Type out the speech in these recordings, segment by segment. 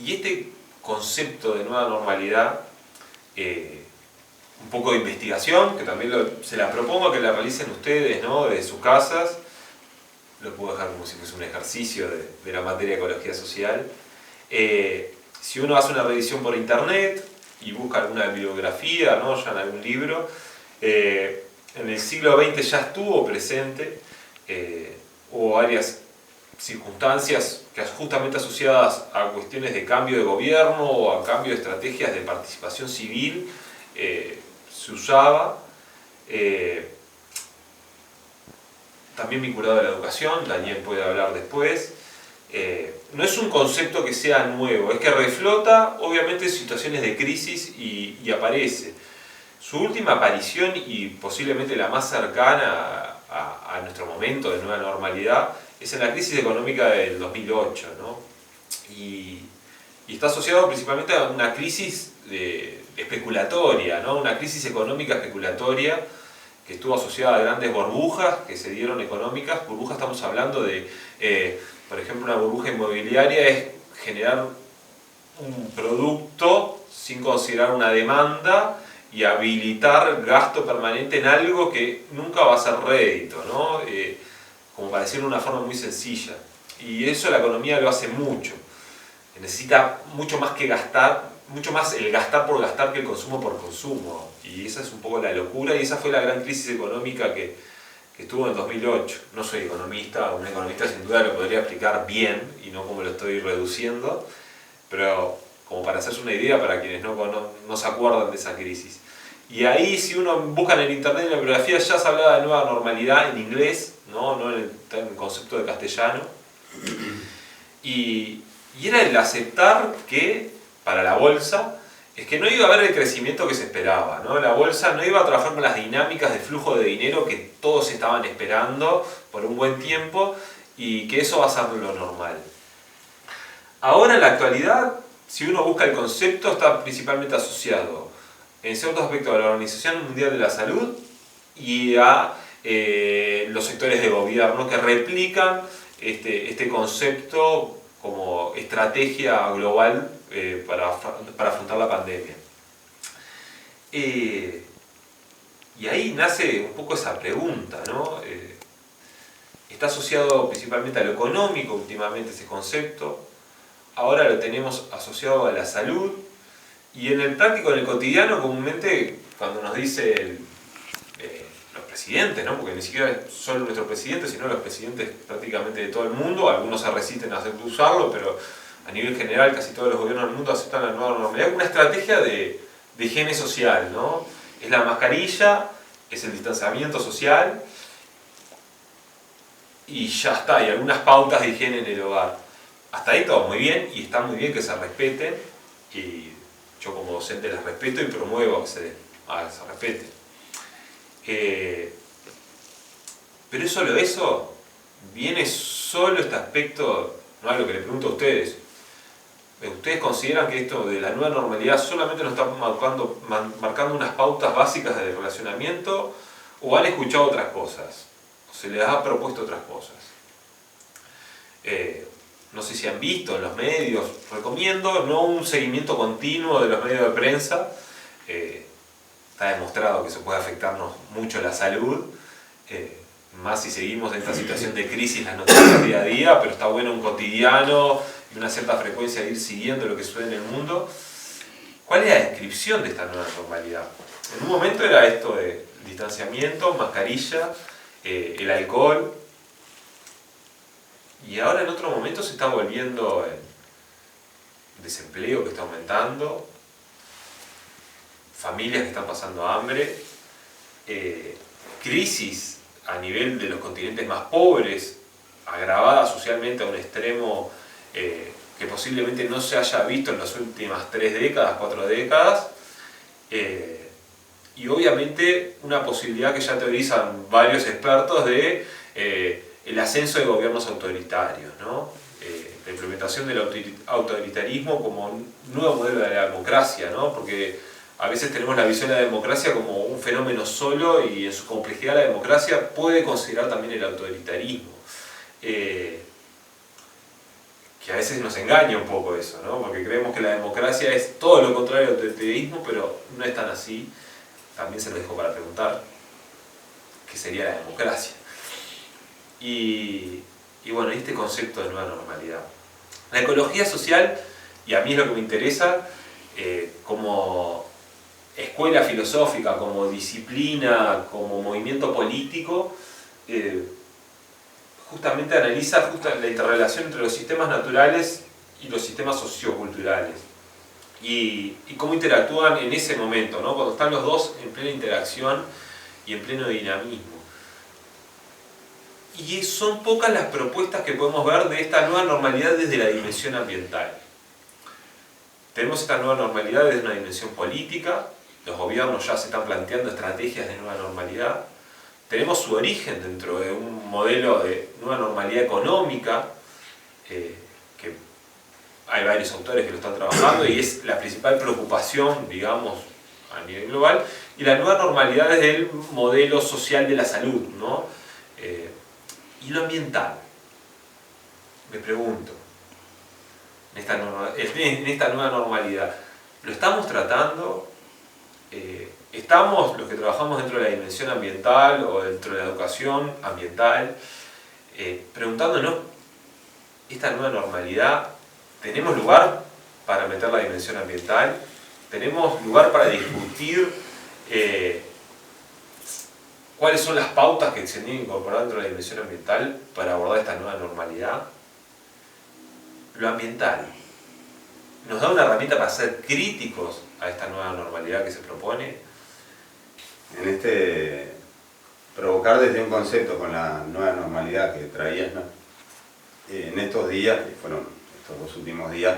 Y este concepto de nueva normalidad, un poco de investigación, que también se la propongo que la realicen ustedes, ¿no? Desde sus casas, lo puedo dejar como si fuese un ejercicio de la materia de ecología social. Si uno hace una revisión por internet y busca alguna bibliografía, ¿no? Ya en algún libro, en el siglo XX ya estuvo presente, hubo varias circunstancias que justamente asociadas a cuestiones de cambio de gobierno o a cambio de estrategias de participación civil, se usaba. También vinculado a la educación, Daniel puede hablar después. No es un concepto que sea nuevo, es que reflota obviamente situaciones de crisis y aparece. Su última aparición, y posiblemente la más cercana a nuestro momento de nueva normalidad, es en la crisis económica del 2008, ¿no? Y está asociado principalmente a una crisis especulatoria, ¿no? Una crisis económica especulatoria que estuvo asociada a grandes burbujas que se dieron económicas. Burbujas, estamos hablando de, por ejemplo, una burbuja inmobiliaria es generar un producto sin considerar una demanda y habilitar gasto permanente en algo que nunca va a ser rédito, ¿no? Como para decirlo de una forma muy sencilla. Y eso la economía lo hace mucho. Necesita mucho más que gastar, mucho más el gastar por gastar que el consumo por consumo. Y esa es un poco la locura, y esa fue la gran crisis económica que estuvo en el 2008. No soy economista, un economista sin duda lo podría explicar bien, y no como lo estoy reduciendo, pero como para hacerse una idea para quienes no se acuerdan de esa crisis. Y ahí, si uno busca en el internet, en la bibliografía, ya se hablaba de nueva normalidad en inglés, no en el concepto de castellano. Y era el aceptar que, para la bolsa, es que no iba a haber el crecimiento que se esperaba, ¿no? La bolsa no iba a trabajar con las dinámicas de flujo de dinero que todos estaban esperando por un buen tiempo, y que eso va a ser lo normal. Ahora, en la actualidad, si uno busca el concepto, está principalmente asociado en ciertos aspectos a la Organización Mundial de la Salud y a los sectores de gobierno que replican este concepto como estrategia global para afrontar la pandemia. Y ahí nace un poco esa pregunta, ¿no? Está asociado principalmente a lo económico últimamente ese concepto. Ahora lo tenemos asociado a la salud, y en el práctico, en el cotidiano, comúnmente cuando nos dicen los presidentes, ¿no? Porque ni siquiera solo nuestro presidente, sino los presidentes prácticamente de todo el mundo, algunos se resisten a usarlo, pero a nivel general casi todos los gobiernos del mundo aceptan la nueva normalidad como una estrategia de higiene social, ¿no? Es la mascarilla, es el distanciamiento social, y ya está, y algunas pautas de higiene en el hogar. Hasta ahí todo muy bien, y está muy bien que se respeten, y yo como docente les respeto y promuevo que se respeten. Pero es solo eso, viene solo este aspecto, no es lo que les pregunto a ustedes. ¿Ustedes consideran que esto de la nueva normalidad solamente nos está marcando unas pautas básicas de relacionamiento, o han escuchado otras cosas? ¿O se les ha propuesto otras cosas? No sé si han visto en los medios, recomiendo no un seguimiento continuo de los medios de prensa. Está demostrado que eso puede afectarnos mucho la salud, más si seguimos en esta situación de crisis las noticias día a día, pero está bueno un cotidiano y una cierta frecuencia de ir siguiendo lo que sucede en el mundo. ¿Cuál es la descripción de esta nueva normalidad? En un momento era esto de distanciamiento, mascarilla, el alcohol, y ahora en otro momento se está volviendo el desempleo que está aumentando, familias que están pasando hambre, crisis a nivel de los continentes más pobres, agravada socialmente a un extremo que posiblemente no se haya visto en las últimas 3 décadas, 4 décadas, y obviamente una posibilidad que ya teorizan varios expertos de el ascenso de gobiernos autoritarios, ¿no? La implementación del autoritarismo como un nuevo modelo de la democracia, ¿no? Porque a veces tenemos la visión de la democracia como un fenómeno solo, y en su complejidad la democracia puede considerar también el autoritarismo. Que que a veces nos engaña un poco eso, ¿no? Porque creemos que la democracia es todo lo contrario del autoritarismo, pero no es tan así. También se lo dejo para preguntar qué sería la democracia. Y bueno, este concepto de nueva normalidad. La ecología social, y a mí es lo que me interesa, como escuela filosófica, como disciplina, como movimiento político, justamente analiza la interrelación entre los sistemas naturales y los sistemas socioculturales. Y cómo interactúan en ese momento, ¿no? Cuando están los dos en plena interacción y en pleno dinamismo. Y son pocas las propuestas que podemos ver de esta nueva normalidad desde la dimensión ambiental. Tenemos esta nueva normalidad desde una dimensión política, los gobiernos ya se están planteando estrategias de nueva normalidad. Tenemos su origen dentro de un modelo de nueva normalidad económica, que hay varios autores que lo están trabajando y es la principal preocupación, digamos, a nivel global, y la nueva normalidad desde el modelo social de la salud, ¿no? Y lo ambiental, me pregunto, en esta nueva normalidad, ¿lo estamos tratando? ¿Estamos, los que trabajamos dentro de la dimensión ambiental o dentro de la educación ambiental, preguntándonos, esta nueva normalidad, ¿tenemos lugar para meter la dimensión ambiental? ¿Tenemos lugar para discutir cuáles son las pautas que se tienen que incorporar dentro de la dimensión ambiental para abordar esta nueva normalidad? Lo ambiental nos da una herramienta para ser críticos a esta nueva normalidad que se propone. En provocar desde un concepto con la nueva normalidad que traías, ¿no? En estos días, que fueron estos 2 últimos días,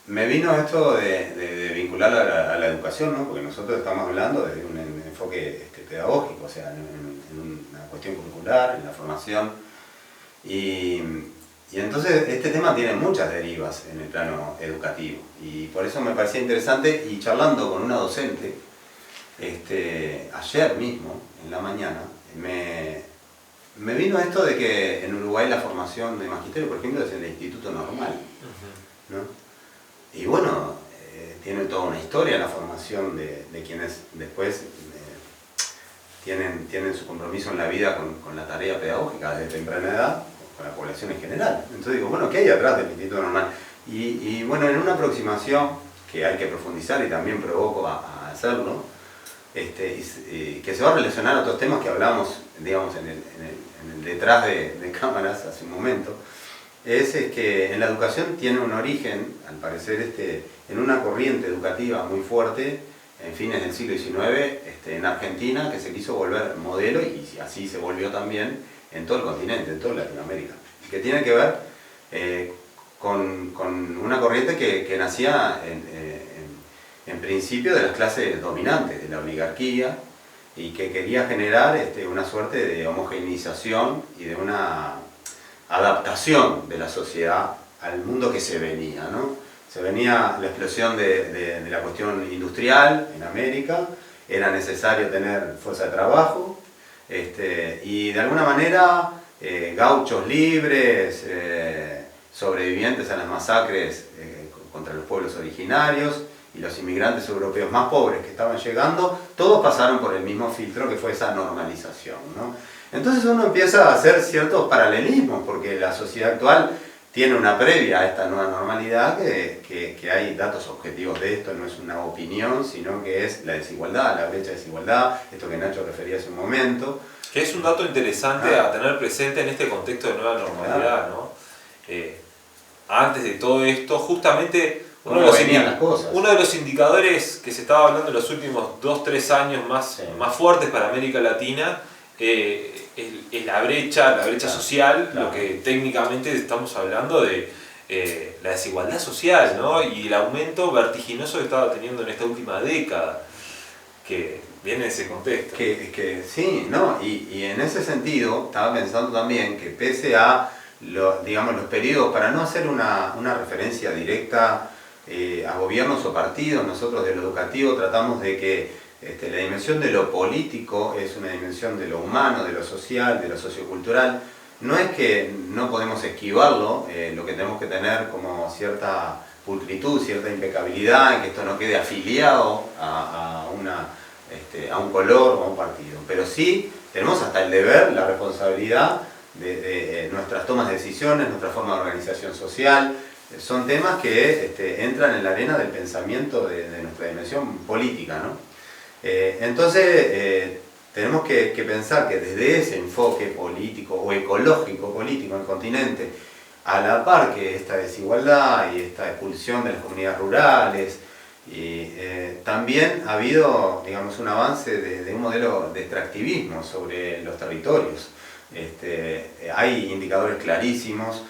me vino esto de vincular a la educación, ¿no? Porque nosotros estamos hablando desde un enfoque pedagógico, o sea, en una cuestión curricular, en la formación. Y entonces este tema tiene muchas derivas en el plano educativo. Y por eso me parecía interesante, y charlando con una docente, ayer mismo, en la mañana, me vino esto de que en Uruguay la formación de magisterio, por ejemplo, es en el Instituto Normal, ¿no? Y bueno, tiene toda una historia la formación de quienes después tienen su compromiso en la vida con la tarea pedagógica desde temprana edad, con la población en general. Entonces digo, bueno, ¿qué hay atrás del Instituto Normal? Y bueno, en una aproximación que hay que profundizar y también provoco a hacerlo, que se va a relacionar a otros temas que hablamos, digamos, en el detrás de cámaras hace un momento, es que en la educación tiene un origen, al parecer, en una corriente educativa muy fuerte en fines del siglo XIX en Argentina, que se quiso volver modelo y así se volvió también en todo el continente, en toda Latinoamérica, que tiene que ver con una corriente que nacía en principio de las clases dominantes, de la oligarquía, y que quería generar una suerte de homogeneización y de una adaptación de la sociedad al mundo que se venía, ¿no? Se venía la explosión de la cuestión industrial en América, era necesario tener fuerza de trabajo, y de alguna manera gauchos libres, sobrevivientes a las masacres contra los pueblos originarios y los inmigrantes europeos más pobres que estaban llegando, todos pasaron por el mismo filtro que fue esa normalización, ¿no? Entonces uno empieza a hacer ciertos paralelismos, porque la sociedad actual tiene una previa a esta nueva normalidad, que hay datos objetivos de esto, no es una opinión, sino que es la desigualdad, la brecha de desigualdad, esto que Nacho refería hace un momento. Que es un dato interesante a tener presente en este contexto de nueva normalidad, ¿no? Antes de todo esto, justamente uno de los indicadores que se estaba hablando en los últimos 2-3 años más fuertes para América Latina es la brecha social, claro. Lo que técnicamente estamos hablando de la desigualdad social, ¿no? Y el aumento vertiginoso que estaba teniendo en esta última década, que viene de ese contexto. Sí, ¿no? Y en ese sentido estaba pensando también que pese a los periodos, para no hacer una referencia directa a gobiernos o partidos, nosotros de lo educativo tratamos de que la dimensión de lo político es una dimensión de lo humano, de lo social, de lo sociocultural, no es que no podemos esquivarlo, lo que tenemos que tener como cierta pulcritud, cierta impecabilidad, en que esto no quede afiliado a un color o a un partido. Pero sí tenemos hasta el deber, la responsabilidad de nuestras tomas de decisiones, nuestra forma de organización social. Son temas que entran en la arena del pensamiento de nuestra dimensión política, ¿no? Entonces, tenemos que pensar que desde ese enfoque político o ecológico político en el continente, a la par que esta desigualdad y esta expulsión de las comunidades rurales, también ha habido, digamos, un avance de un modelo de extractivismo sobre los territorios. Hay indicadores clarísimos,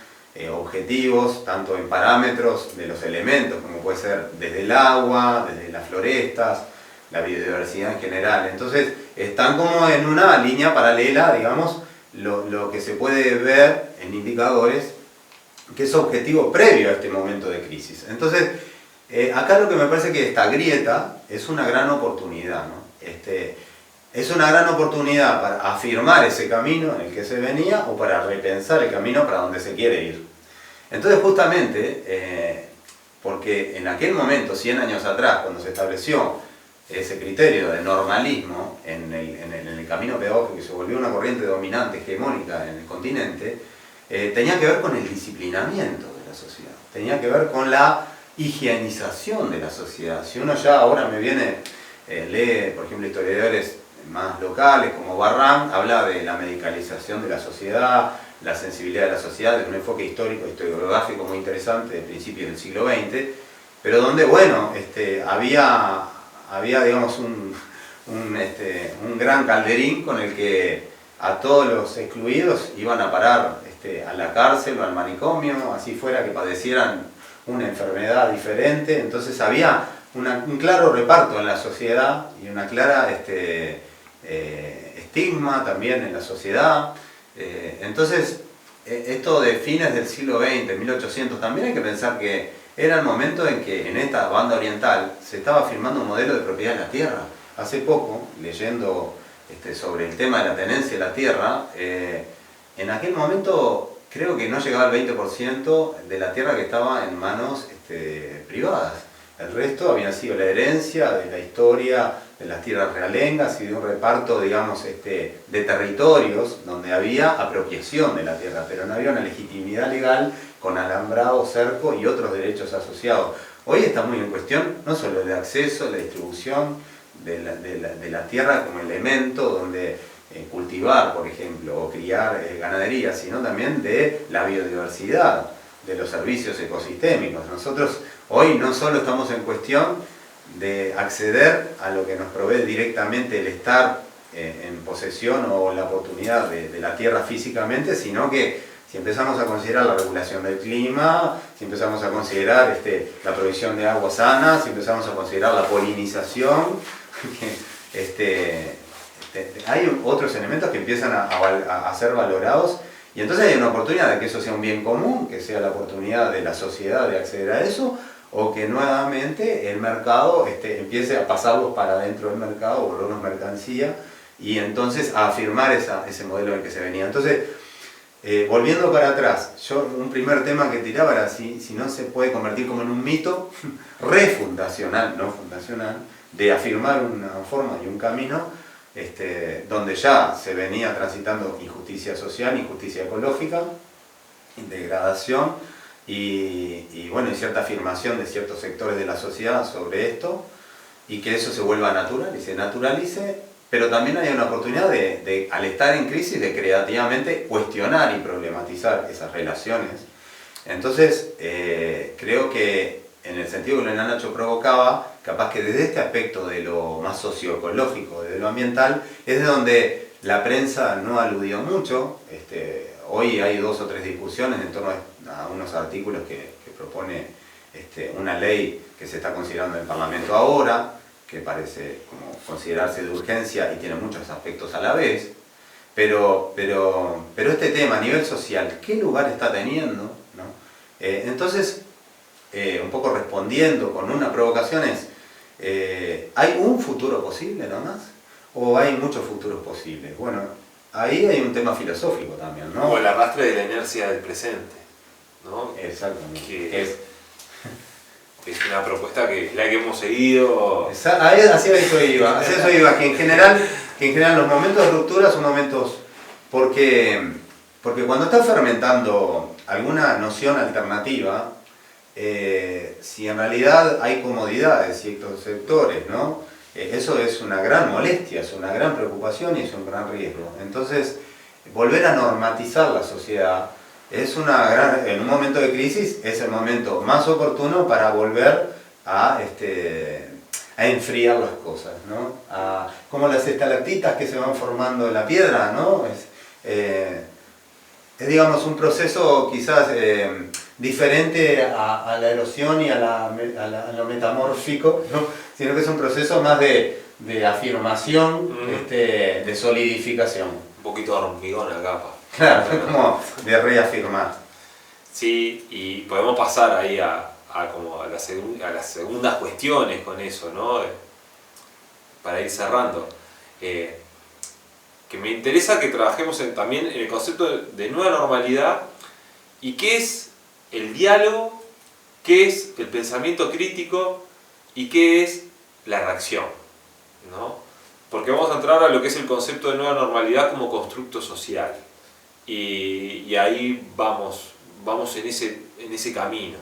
objetivos, tanto en parámetros de los elementos, como puede ser desde el agua, desde las florestas, la biodiversidad en general. Entonces, están como en una línea paralela, digamos, lo que se puede ver en indicadores, que es objetivo previo a este momento de crisis. Entonces, acá lo que me parece que esta grieta es una gran oportunidad, ¿no? Es una gran oportunidad para afirmar ese camino en el que se venía o para repensar el camino para donde se quiere ir. Entonces, justamente, porque en aquel momento, 100 años atrás, cuando se estableció ese criterio de normalismo en el camino pedagógico y se volvió una corriente dominante, hegemónica en el continente, tenía que ver con el disciplinamiento de la sociedad, tenía que ver con la higienización de la sociedad. Si uno ya ahora lee, por ejemplo, historiadores más locales como Barran, habla de la medicalización de la sociedad, la sensibilidad de la sociedad, desde un enfoque histórico, historiográfico muy interesante de principios del siglo XX, pero donde, bueno, había digamos, un gran calderín con el que a todos los excluidos iban a parar a la cárcel o al manicomio, así fuera que padecieran una enfermedad diferente. Entonces había un claro reparto en la sociedad y una clara estigma también en la sociedad. Entonces, esto de fines del siglo XX, 1800, también hay que pensar que era el momento en que en esta banda oriental se estaba firmando un modelo de propiedad de la tierra. Hace poco, leyendo sobre el tema de la tenencia de la tierra, en aquel momento creo que no llegaba al 20% de la tierra que estaba en manos privadas. El resto había sido la herencia de la historia de las tierras realengas y de un reparto, digamos, de territorios donde había apropiación de la tierra, pero no había una legitimidad legal con alambrado, cerco y otros derechos asociados. Hoy está muy en cuestión no solo el acceso, la distribución de la tierra como elemento donde cultivar, por ejemplo, o criar ganadería, sino también de la biodiversidad, de los servicios ecosistémicos. Nosotros hoy no solo estamos en cuestión de acceder a lo que nos provee directamente el estar en posesión o la oportunidad de la tierra físicamente, sino que si empezamos a considerar la regulación del clima, si empezamos a considerar la provisión de agua sana, si empezamos a considerar la polinización, hay otros elementos que empiezan a ser valorados, y entonces hay una oportunidad de que eso sea un bien común, que sea la oportunidad de la sociedad de acceder a eso, o que nuevamente el mercado empiece a pasarlos para dentro del mercado, volvernos mercancía, y entonces a afirmar ese modelo en el que se venía. Entonces, volviendo para atrás, un primer tema que tiraba era si no se puede convertir como en un mito refundacional, no fundacional, de afirmar una forma y un camino donde ya se venía transitando injusticia social, injusticia ecológica, degradación y cierta afirmación de ciertos sectores de la sociedad sobre esto, y que eso se vuelva natural y se naturalice, pero también hay una oportunidad al estar en crisis, de creativamente cuestionar y problematizar esas relaciones. Entonces, creo que en el sentido que Elena Nacho provocaba, capaz que desde este aspecto de lo más socioecológico, de lo ambiental, es de donde la prensa no aludió mucho. Hoy hay 2 o 3 discusiones en torno a unos artículos que propone una ley que se está considerando en el Parlamento ahora, que parece como considerarse de urgencia y tiene muchos aspectos a la vez, pero este tema a nivel social, ¿qué lugar está teniendo? ¿No? Entonces, un poco respondiendo con una provocación es, ¿hay un futuro posible nomás? ¿O hay muchos futuros posibles? Bueno, ahí hay un tema filosófico también, ¿no? O el arrastre de la inercia del presente, ¿no? Exactamente. Que es una propuesta que es la que hemos seguido. Hacia eso iba, que en general los momentos de ruptura son momentos porque cuando estás fermentando alguna noción alternativa, si en realidad hay comodidades en ciertos sectores, ¿no? Eso es una gran molestia, es una gran preocupación y es un gran riesgo. Entonces, volver a normatizar la sociedad en un momento de crisis es el momento más oportuno para volver a enfriar las cosas, ¿no? Como las estalactitas que se van formando en la piedra, ¿no? Es digamos un proceso quizás diferente a la erosión y a lo metamórfico, ¿no? Sino que es un proceso más de afirmación, de solidificación. Un poquito de hormigón a la capa. Claro, como de reafirmar. Sí, y podemos pasar ahí a las segundas cuestiones con eso, ¿no? Para ir cerrando. Que me interesa que trabajemos también en el concepto de nueva normalidad y qué es el diálogo, qué es el pensamiento crítico y qué es la reacción, ¿no? Porque vamos a entrar a lo que es el concepto de nueva normalidad como constructo social y ahí vamos en ese camino.